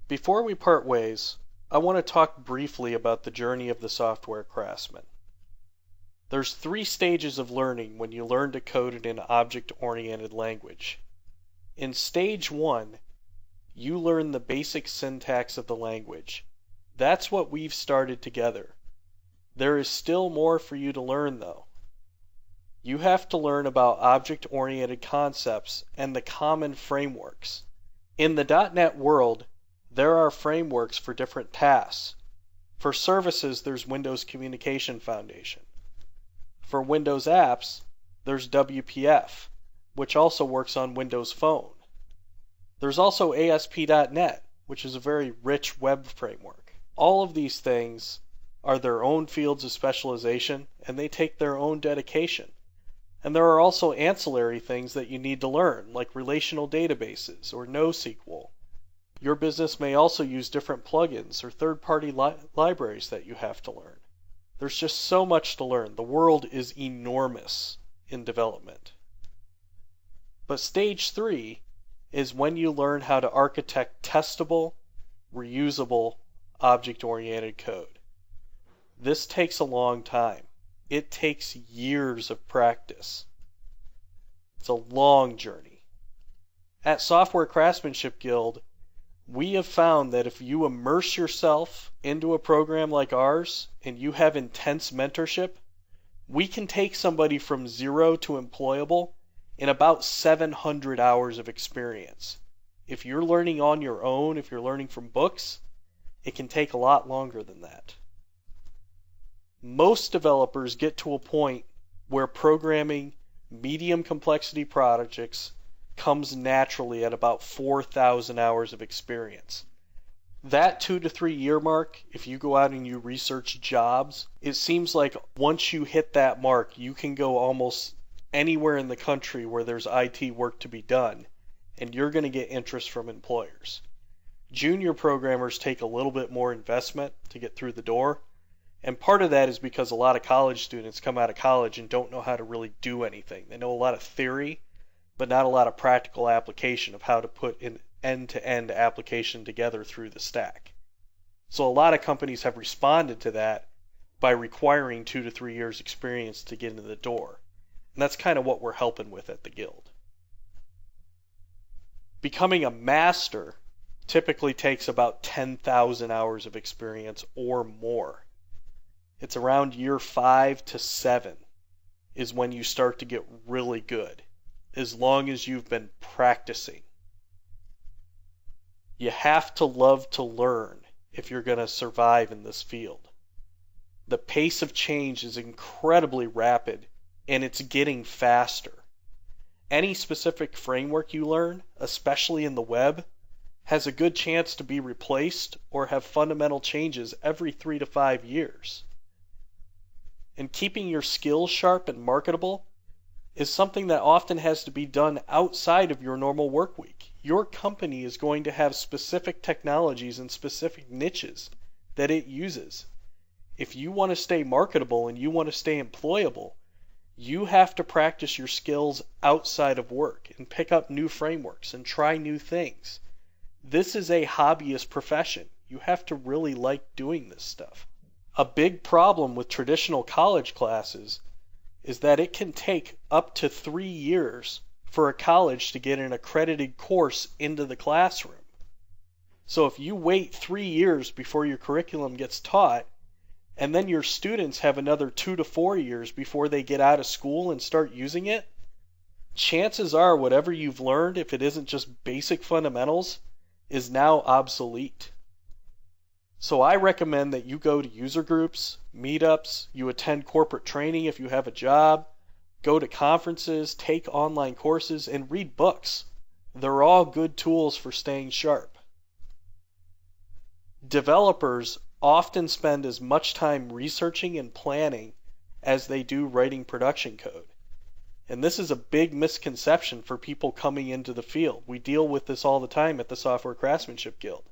Before we part ways, I want to talk briefly about the journey of the software craftsman. There's 3 stages of learning when you learn to code in an object-oriented language. In stage 1, you learn the basic syntax of the language. That's what we've started together. There is still more for you to learn though. You have to learn about object-oriented concepts and the common frameworks. In the .NET world, there are frameworks for different tasks. For services, there's Windows Communication Foundation. For Windows apps, there's WPF, which also works on Windows Phone. There's also ASP.NET, which is a very rich web framework. All of these things are their own fields of specialization, and they take their own dedication. And there are also ancillary things that you need to learn, like relational databases or NoSQL. Your business may also use different plugins or third-party libraries that you have to learn. There's just so much to learn. The world is enormous in development. But stage 3 is when you learn how to architect testable, reusable, object-oriented code. This takes a long time. It takes years of practice. It's a long journey. At Software Craftsmanship Guild, we have found that if you immerse yourself into a program like ours and you have intense mentorship, we can take somebody from 0 to employable in about 700 hours of experience. If you're learning on your own, if you're learning from books, it can take a lot longer than that. Most developers get to a point where programming medium complexity projects comes naturally at about 4,000 hours of experience. That 2 to 3 year mark, if you go out and you research jobs, it seems like once you hit that mark, you can go almost anywhere in the country where there's IT work to be done, and you're going to get interest from employers. Junior programmers take a little bit more investment to get through the door, and part of that is because a lot of college students come out of college and don't know how to really do anything. They know a lot of theory, but not a lot of practical application of how to put an end-to-end application together through the stack. So a lot of companies have responded to that by requiring 2 to 3 years experience to get into the door. And that's kind of what we're helping with at the Guild. Becoming a master typically takes about 10,000 hours of experience or more. It's around year 5 to 7 is when you start to get really good, as long as you've been practicing. You have to love to learn if you're going to survive in this field. The pace of change is incredibly rapid, and it's getting faster. Any specific framework you learn, especially in the web, has a good chance to be replaced or have fundamental changes every 3 to 5 years. And keeping your skills sharp and marketable is something that often has to be done outside of your normal work week. Your company is going to have specific technologies and specific niches that it uses. If you want to stay marketable and you want to stay employable, you have to practice your skills outside of work and pick up new frameworks and try new things. This is a hobbyist profession. You have to really like doing this stuff. A big problem with traditional college classes is that it can take up to 3 years for a college to get an accredited course into the classroom. So if you wait 3 years before your curriculum gets taught, and then your students have another 2 to 4 years before they get out of school and start using it, chances are whatever you've learned, if it isn't just basic fundamentals, is now obsolete. So I recommend that you go to user groups, meetups, you attend corporate training if you have a job, go to conferences, take online courses, and read books. They're all good tools for staying sharp. Developers often spend as much time researching and planning as they do writing production code. And this is a big misconception for people coming into the field. We deal with this all the time at the Software Craftsmanship Guild.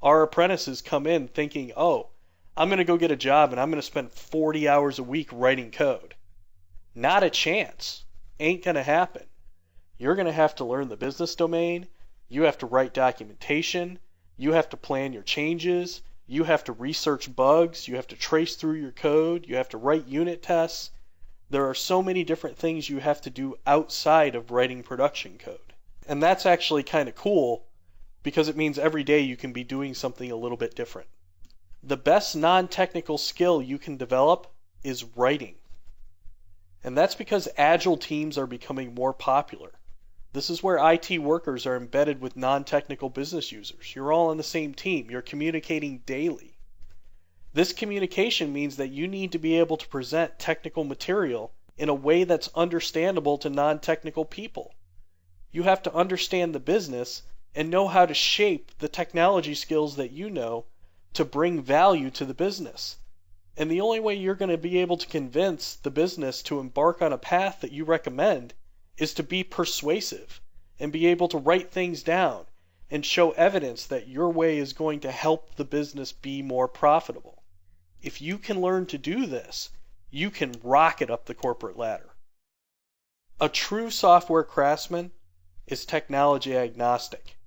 Our apprentices come in thinking, oh, I'm going to go get a job and I'm going to spend 40 hours a week writing code. Not a chance. Ain't going to happen. You're going to have to learn the business domain. You have to write documentation. You have to plan your changes. You have to research bugs. You have to trace through your code. You have to write unit tests. There are so many different things you have to do outside of writing production code. And that's actually kind of cool because it means every day you can be doing something a little bit different. The best non-technical skill you can develop is writing. And that's because agile teams are becoming more popular. This is where IT workers are embedded with non-technical business users. You're all on the same team. You're communicating daily. This communication means that you need to be able to present technical material in a way that's understandable to non-technical people. You have to understand the business and know how to shape the technology skills that you know to bring value to the business. And the only way you're going to be able to convince the business to embark on a path that you recommend is to be persuasive and be able to write things down and show evidence that your way is going to help the business be more profitable. If you can learn to do this, you can rocket up the corporate ladder. A true software craftsman is technology agnostic.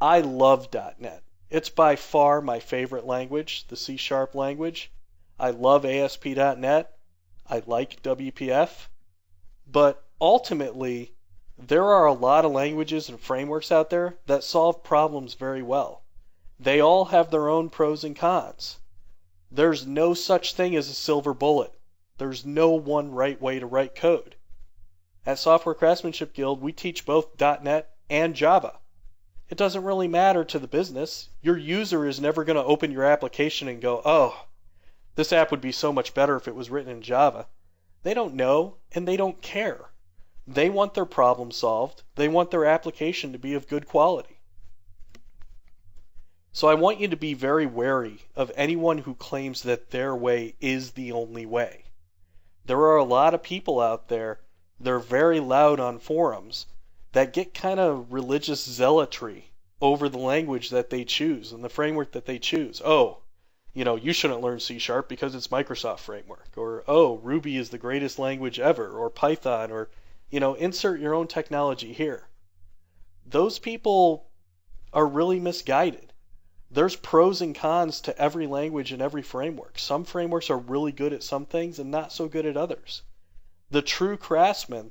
I love .NET. It's by far my favorite language, the C# language. I love ASP.NET. I like WPF. But ultimately, there are a lot of languages and frameworks out there that solve problems very well. They all have their own pros and cons. There's no such thing as a silver bullet. There's no one right way to write code. At Software Craftsmanship Guild, we teach both .NET and Java. It doesn't really matter to the business. Your user is never going to open your application and go, oh, this app would be so much better if it was written in Java. They don't know, and they don't care. They want their problem solved. They want their application to be of good quality. So I want you to be very wary of anyone who claims that their way is the only way. There are a lot of people out there, they're very loud on forums, that get kind of religious zealotry over the language that they choose and the framework that they choose. Oh, you shouldn't learn C# because it's Microsoft framework. Or, oh, Ruby is the greatest language ever. Or Python. Or, insert your own technology here. Those people are really misguided. There's pros and cons to every language and every framework. Some frameworks are really good at some things and not so good at others. The true craftsman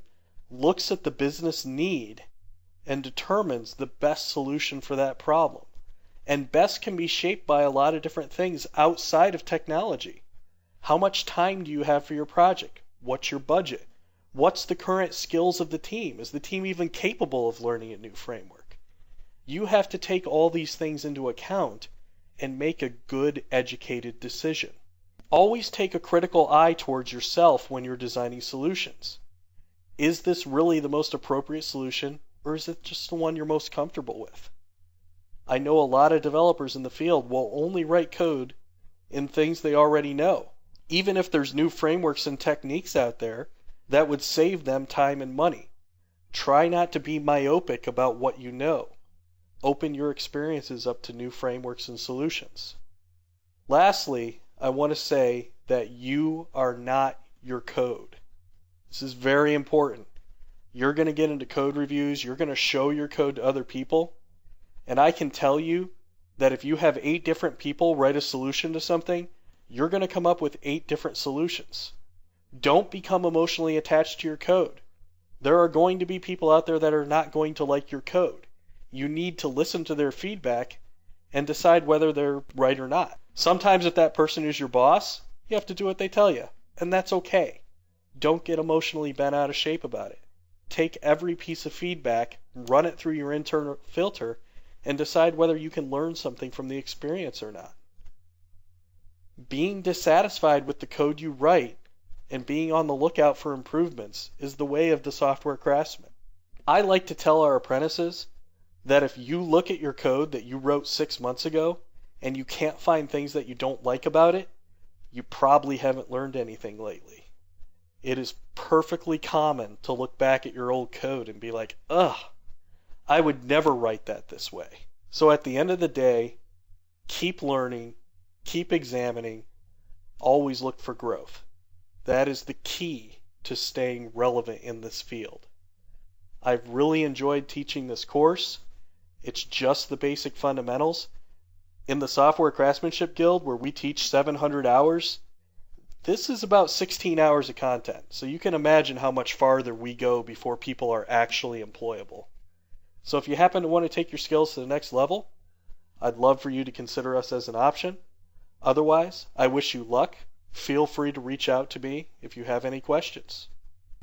looks at the business need and determines the best solution for that problem. And best can be shaped by a lot of different things outside of technology. How much time do you have for your project? What's your budget? What's the current skills of the team? Is the team even capable of learning a new framework? You have to take all these things into account and make a good, educated decision. Always take a critical eye towards yourself when you're designing solutions. Is this really the most appropriate solution, or is it just the one you're most comfortable with? I know a lot of developers in the field will only write code in things they already know, even if there's new frameworks and techniques out there that would save them time and money. Try not to be myopic about what you know. Open your experiences up to new frameworks and solutions. Lastly, I want to say that you are not your code. This is very important. You're going to get into code reviews, you're going to show your code to other people, and I can tell you that if you have 8 different people write a solution to something, you're going to come up with 8 different solutions. Don't become emotionally attached to your code. There are going to be people out there that are not going to like your code. You need to listen to their feedback and decide whether they're right or not. Sometimes if that person is your boss, you have to do what they tell you, and that's okay. Don't get emotionally bent out of shape about it. Take every piece of feedback, run it through your internal filter, and decide whether you can learn something from the experience or not. Being dissatisfied with the code you write and being on the lookout for improvements is the way of the software craftsman. I like to tell our apprentices that if you look at your code that you wrote 6 months ago and you can't find things that you don't like about it, you probably haven't learned anything lately. It is perfectly common to look back at your old code and be like, ugh, I would never write that this way. So at the end of the day, keep learning, keep examining, always look for growth. That is the key to staying relevant in this field. I've really enjoyed teaching this course. It's just the basic fundamentals, In the Software Craftsmanship Guild, where we teach 700 hours, this is about 16 hours of content, so you can imagine how much farther we go before people are actually employable. So if you happen to want to take your skills to the next level, I'd love for you to consider us as an option. Otherwise, I wish you luck. Feel free to reach out to me if you have any questions.